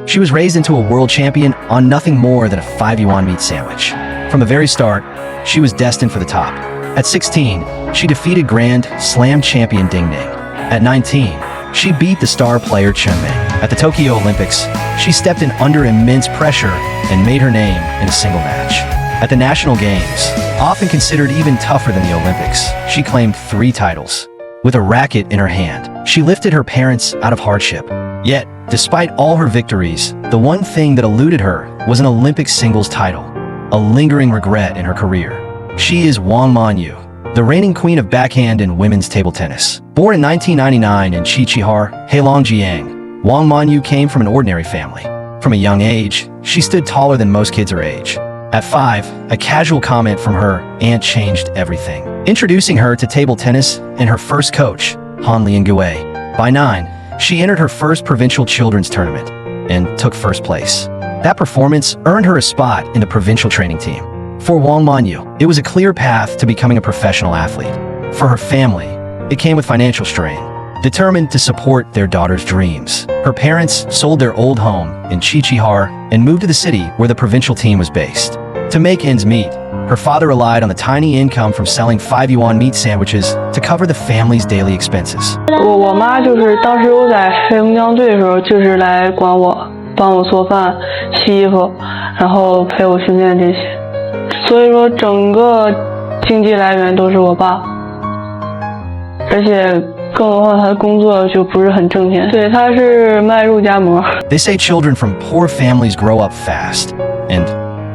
She was raised into a world champion on nothing more than a 5-yuan meat sandwich. From the very start, she was destined for the top. At 16, she defeated Grand Slam champion Ding Ning. At 19, she beat the star player Chen Meng. At the Tokyo Olympics, she stepped in under immense pressure and made her name in a single match. At the National Games, often considered even tougher than the Olympics, she claimed 3 titles. With a racket in her hand, she lifted her parents out of hardship. Yet, despite all her victories, the one thing that eluded her was an Olympic singles title, a lingering regret in her career. She is Wang Manyu, the reigning queen of backhand and women's table tennis. Born in 1999 in Qiqihar, Heilongjiang, Wang Manyu came from an ordinary family. From a young age, she stood taller than most kids her age. At 5, a casual comment from her aunt changed everything, introducing her to table tennis and her first coach, Han Liangue. By 9, she entered her first provincial children's tournament and took first place. That performance earned her a spot in the provincial training team. For Wang Manyu, it was a clear path to becoming a professional athlete. For her family, it came with financial strain. Determined to support their daughter's dreams, her parents sold their old home in Qiqihar and moved to the city where the provincial team was based. To make ends meet, her father relied on the tiny income from selling 5-yuan meat sandwiches to cover the family's daily expenses. 我妈就是当时我在黑龙江队的时候，就是来管我，帮我做饭、洗衣服，然后陪我训练这些。所以说，整个经济来源都是我爸，而且。 更何况他的工作就不是很挣钱，对，他是卖肉夹馍。They say children from poor families grow up fast, and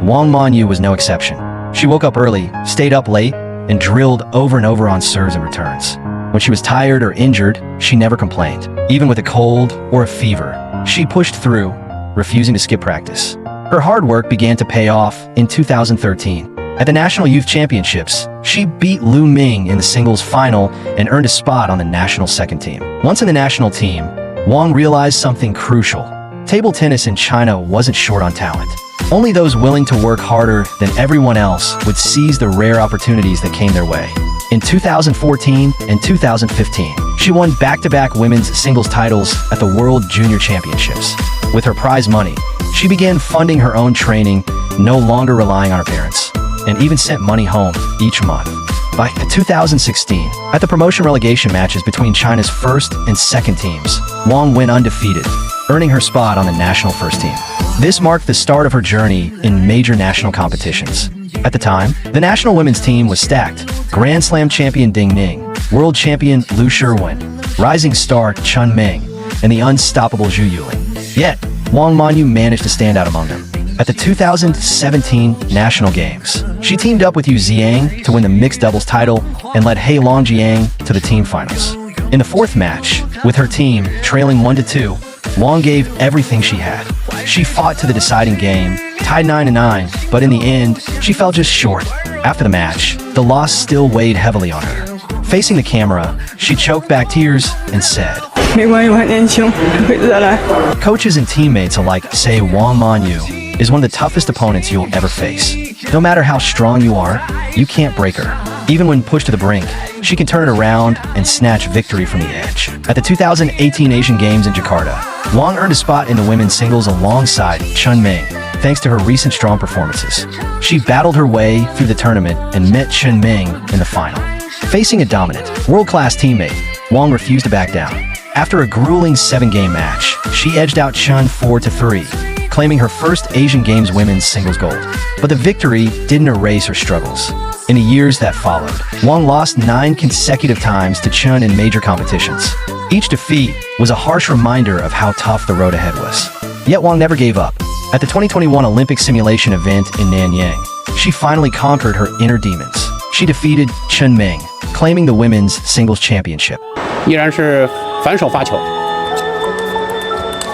Wang Manyu was no exception. She woke up early, stayed up late, and drilled over and over on serves and returns. When she was tired or injured, she never complained. Even with a cold or a fever, she pushed through, refusing to skip practice. Her hard work began to pay off in 2013. At the National Youth Championships, she beat Lu Ming in the singles final and earned a spot on the national second team. Once in the national team, Wang realized something crucial. Table tennis in China wasn't short on talent. Only those willing to work harder than everyone else would seize the rare opportunities that came their way. In 2014 and 2015, she won back-to-back women's singles titles at the World Junior Championships. With her prize money, she began funding her own training, no longer relying on her parents, and even sent money home each month. By 2016, at the promotion relegation matches between China's first and second teams, Wang went undefeated, earning her spot on the national first team. This marked the start of her journey in major national competitions. At the time, the national women's team was stacked. Grand Slam champion Ding Ning, world champion Lu Shiwen, rising star Chen Meng, and the unstoppable Zhu Yuling. Yet, Wang Manyu managed to stand out among them. At the 2017 National Games, she teamed up with Yu Ziyang to win the mixed doubles title and led Heilongjiang to the team finals. In the 4th match, with her team trailing 1-2, Wang gave everything she had. She fought to the deciding game, tied 9-9, but in the end, she fell just short. After the match, the loss still weighed heavily on her. Facing the camera, she choked back tears and said, 没关系，我还年轻，可以再来。 Coaches and teammates alike say Wang Manyu is one of the toughest opponents you'll ever face. No matter how strong you are, you can't break her. Even when pushed to the brink, she can turn it around and snatch victory from the edge. At the 2018 Asian Games in Jakarta, Wang earned a spot in the women's singles alongside Chen Meng, thanks to her recent strong performances. She battled her way through the tournament and met Chen Meng in the final. Facing a dominant, world-class teammate, Wang refused to back down. After a grueling 7-game match, she edged out Chen 4-3, claiming her first Asian Games women's singles gold. But the victory didn't erase her struggles. In the years that followed, Wang lost 9 consecutive times to Chen in major competitions. Each defeat was a harsh reminder of how tough the road ahead was. Yet Wang never gave up. At the 2021 Olympic simulation event in Nanyang, she finally conquered her inner demons. She defeated Chen Meng, claiming the women's singles championship. 依然是反手发球，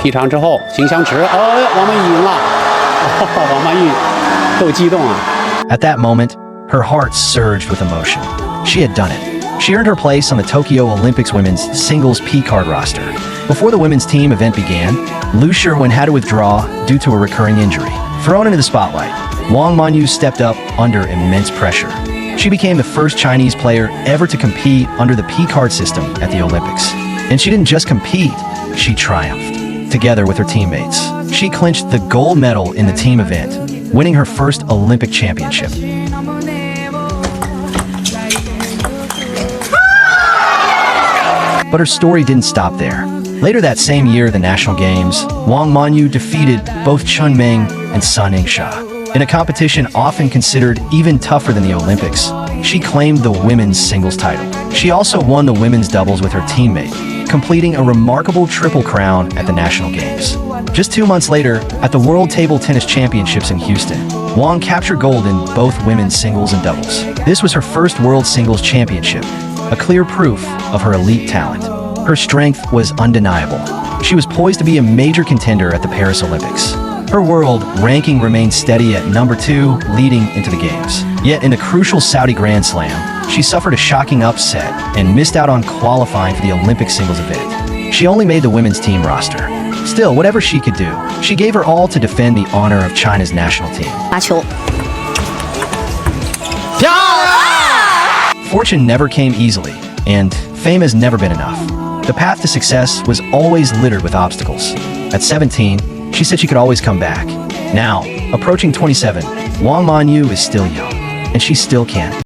劈长之后形相持，王曼玉赢了，王曼玉够激动啊！ At that moment, her heart surged with emotion. She had done it. She earned her place on the Tokyo Olympics women's singles P-card roster. Before the women's team event began, Lu Shiwen had to withdraw due to a recurring injury. Thrown into the spotlight, Wang Manyu stepped up under immense pressure. She became the first Chinese player ever to compete under the P-card system at the Olympics. And she didn't just compete, she triumphed. Together with her teammates, She clinched the gold medal in the team event, winning her first Olympic championship. But her story didn't stop there. Later that same year at the National Games, Wang Manyu defeated both Chen Meng and Sun Ning in a competition often considered even tougher than the Olympics. She claimed the women's singles title. She also won the women's doubles with her teammate, completing a remarkable triple crown at the National Games. Just 2 months later, at the World Table Tennis Championships in Houston, Wang captured gold in both women's singles and doubles. This was her first World Singles Championship, a clear proof of her elite talent. Her strength was undeniable. She was poised to be a major contender at the Paris Olympics. Her world ranking remained steady at number 2, leading into the Games. Yet in the crucial Saudi Grand Slam, she suffered a shocking upset and missed out on qualifying for the Olympic singles event. She only made the women's team roster. Still, whatever she could do, she gave her all to defend the honor of China's national team. Fortune never came easily, and fame has never been enough. The path to success was always littered with obstacles. At 17, she said she could always come back. Now, approaching 27, Wang Manyu is still young, and she still can.